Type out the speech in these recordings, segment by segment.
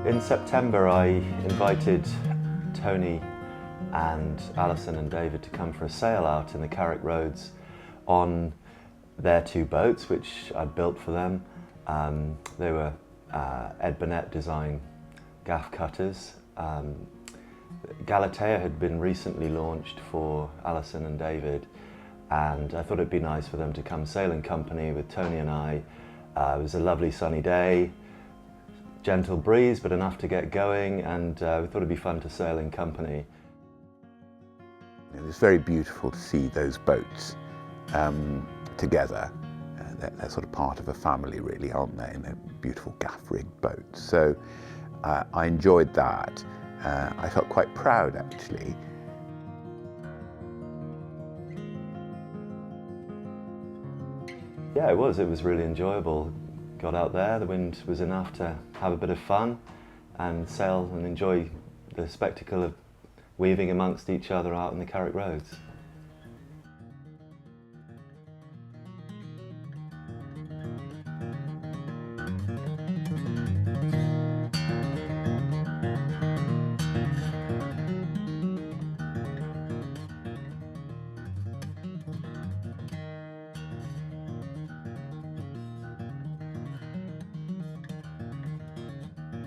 In September I invited Tony and Alison and David to come for a sail out in the Carrick Roads on their two boats which I'd built for them. They were Ed Burnett designed gaff cutters. Galatea had been recently launched for Alison and David, and I thought it'd be nice for them to come sailing company with Tony and I. It was a lovely sunny day, gentle breeze but enough to get going, and we thought it'd be fun to sail in company. It was very beautiful to see those boats together. They're sort of part of a family really, aren't they, in a beautiful gaff-rigged boat. So I enjoyed that. I felt quite proud actually. Yeah, it was really enjoyable. Got out there, the wind was enough to have a bit of fun and sail and enjoy the spectacle of weaving amongst each other out in the Carrick Roads.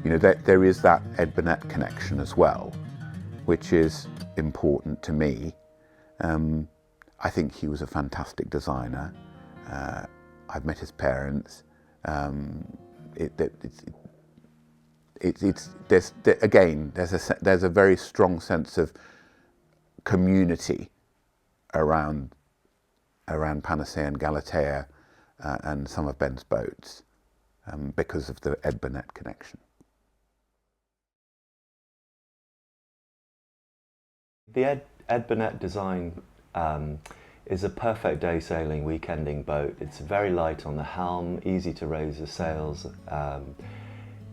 You know, there is that Ed Burnett connection as well, which is important to me. I think he was a fantastic designer. I've met his parents. There's a very strong sense of community around Panacea and Galatea and some of Ben's boats because of the Ed Burnett connection. The Ed Burnett design is a perfect day sailing, weekending boat. It's very light on the helm, easy to raise the sails.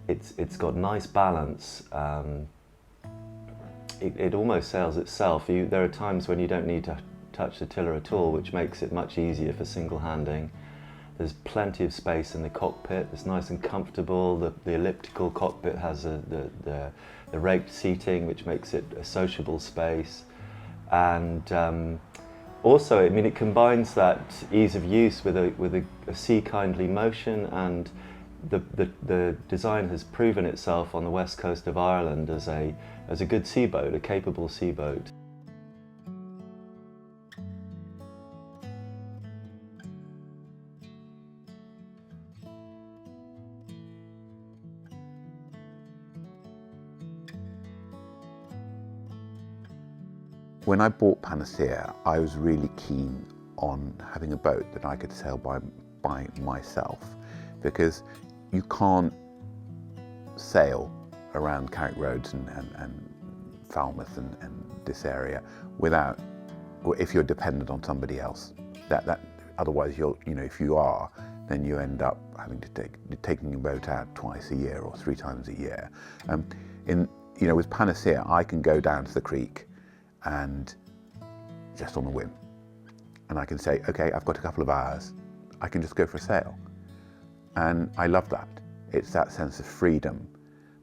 It's got nice balance. It almost sails itself. There are times when you don't need to touch the tiller at all, which makes it much easier for single handing. There's plenty of space in the cockpit. It's nice and comfortable. The elliptical cockpit has the raked seating, which makes it a sociable space. And also, I mean, it combines that ease of use with a sea-kindly motion, and the design has proven itself on the west coast of Ireland as a good seaboat, a capable seaboat. When I bought Panacea, I was really keen on having a boat that I could sail by myself, because you can't sail around Carrick Roads and Falmouth and this area without, or if you're dependent on somebody else. Otherwise, if you are, then you end up having to taking your boat out twice a year or 3 times a year. With Panacea, I can go down to the creek and just on a whim, and I can say, okay, I've got a couple of hours, I can just go for a sail, and I love that. It's that sense of freedom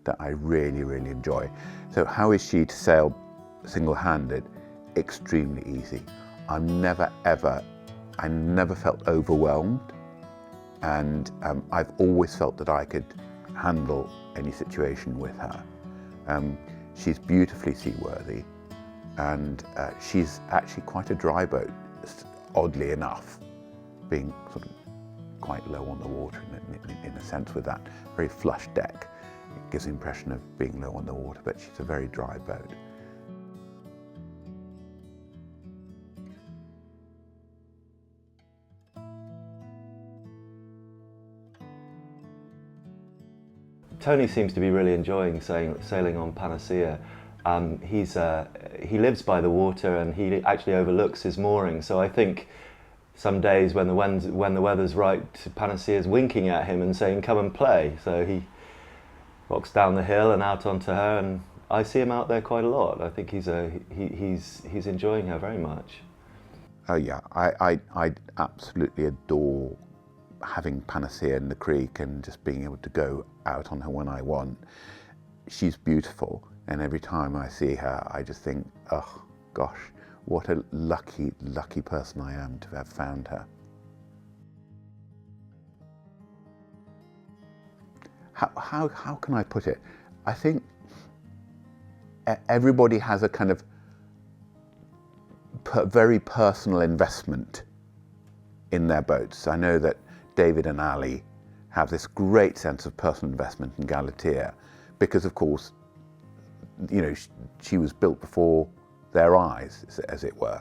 that I really, really enjoy. So how is she to sail single-handed? Extremely easy. I never felt overwhelmed, and I've always felt that I could handle any situation with her. She's beautifully seaworthy, and she's actually quite a dry boat, oddly enough, being sort of quite low on the water in a sense with that very flush deck. It gives the impression of being low on the water, but she's a very dry boat. Tony seems to be really enjoying sailing on Panacea. He lives by the water, and he actually overlooks his mooring. So I think some days when the weather's right, Panacea's winking at him and saying, "Come and play." So he rocks down the hill and out onto her, and I see him out there quite a lot. I think he's enjoying her very much. Oh yeah, I absolutely adore having Panacea in the creek and just being able to go out on her when I want. she's beautiful, and every time I see her, I just think, oh gosh, what a lucky, lucky person I am to have found her. How can I put it? I think everybody has a kind of very personal investment in their boats. I know that David and Ali have this great sense of personal investment in Galatea because, of course, you know, she was built before their eyes, as it were.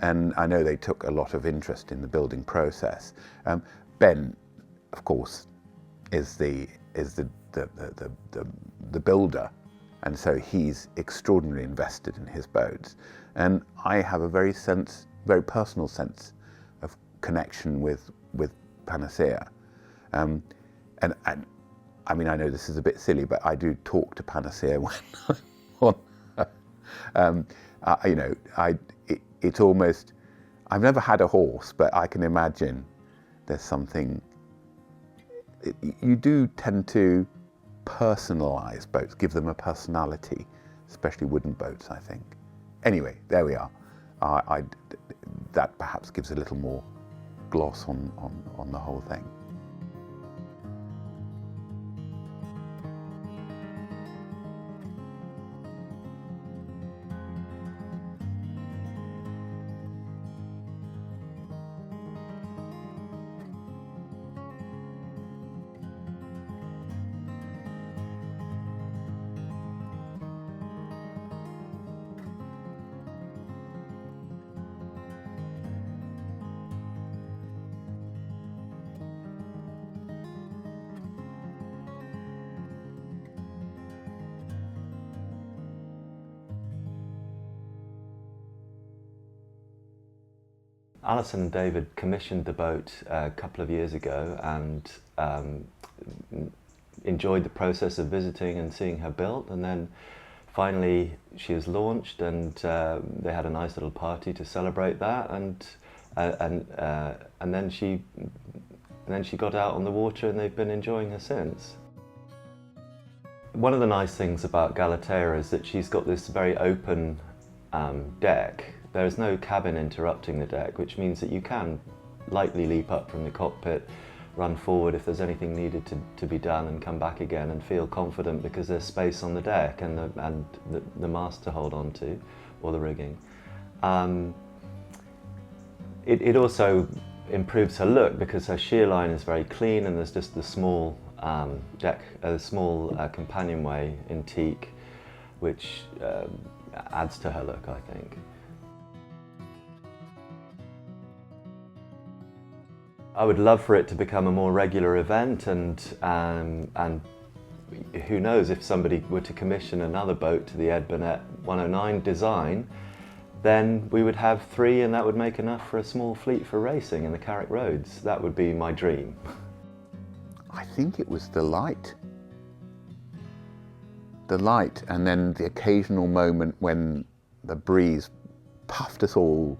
And I know they took a lot of interest in the building process. Ben, of course, is the builder, and so he's extraordinarily invested in his boats. And I have a very personal sense of connection with Panacea. And I mean, I know this is a bit silly, but I do talk to Panacea when I'm on. You know, it's almost, I've never had a horse, but I can imagine there's something, you do tend to personalise boats, give them a personality, especially wooden boats, I think. Anyway, there we are. That perhaps gives a little more gloss on the whole thing. Alison and David commissioned the boat a couple of years ago and enjoyed the process of visiting and seeing her built, and then finally she was launched, and they had a nice little party to celebrate that, and then she got out on the water, and they've been enjoying her since. One of the nice things about Galatea is that she's got this very open deck. There is no cabin interrupting the deck, which means that you can lightly leap up from the cockpit, run forward if there's anything needed to be done, and come back again and feel confident because there's space on the deck and the mast to hold on to, or the rigging. It also improves her look because her shear line is very clean, and there's just the small companionway in teak, which adds to her look, I think. I would love for it to become a more regular event, and who knows, if somebody were to commission another boat to the Ed Burnett 109 design, then we would have 3, and that would make enough for a small fleet for racing in the Carrick Roads. That would be my dream. I think it was the light. The light, and then the occasional moment when the breeze puffed us all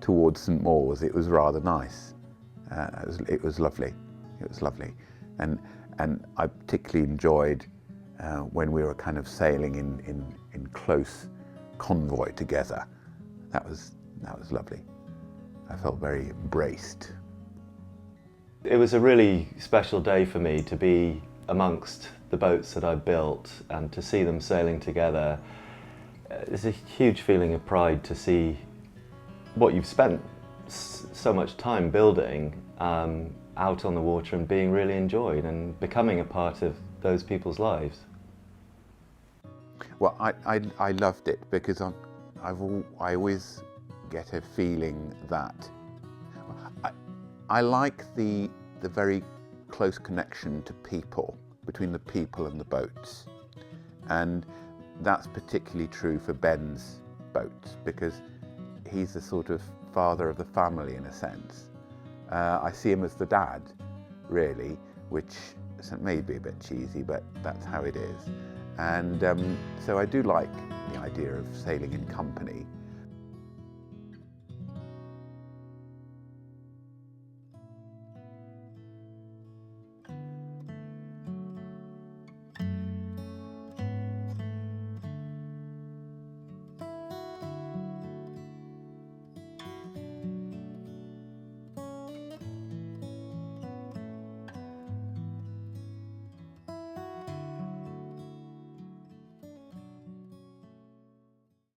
towards St Maur's. It was rather nice. It was lovely. It was lovely, and I particularly enjoyed when we were kind of sailing in close convoy together. That was lovely. I felt very embraced. It was a really special day for me to be amongst the boats that I built and to see them sailing together. It's a huge feeling of pride to see what you've spent so much time building out on the water and being really enjoyed and becoming a part of those people's lives. Well, I loved it because I always get a feeling that I like the very close connection to people, between the people and the boats, and that's particularly true for Ben's boats because he's the sort of father of the family in a sense. I see him as the dad, really, which may be a bit cheesy, but that's how it is. And so I do like the idea of sailing in company.